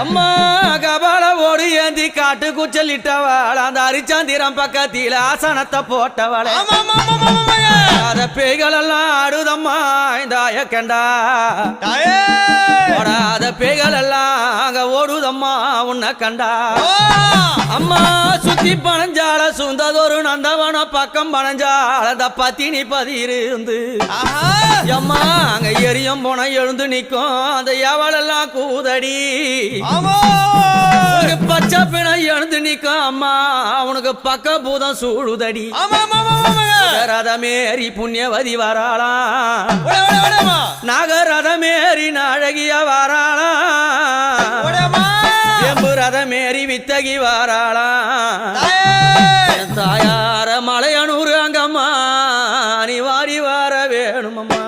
அம்மா கபால ஓடு ஏந்தி காட்டு குச்சலிட்டவள் அந்த அரிச்சந்திரம் பக்கத்தில ஆசனத்தை போட்டவள் அத பேய்கள் எல்லாம் ஆடுதம்மா இந்த ஆயக்கண்டா ஓடாத பேய்கள் எல்லாம் அங்க ஓடுதம்மா உன்னை கண்டா அம்மா சுத்தி பனஞ்சால சுந்ததொரு நந்தவன பக்கம் பனஞ்சால அந்த பத்தினி பதியிருந்து அம்மா அங்க எரியும் போன எழுந்து நிக்கும் அந்த எவளெல்லாம் கூதடி பச்சை பிணை எழுந்து நிக்கும் அம்மா அவனுக்கு பக்க பூதம் சூழுதடி ரதமேறி புண்ணியவதி வராளாம் நாகரதமேறி நாழகிய வராளாம் எம்பு ரதமேறி வித்தகி வராளாம் தாயார மலையனூர் அங்கம்மா நீ வாரி வர வேணுமம்மா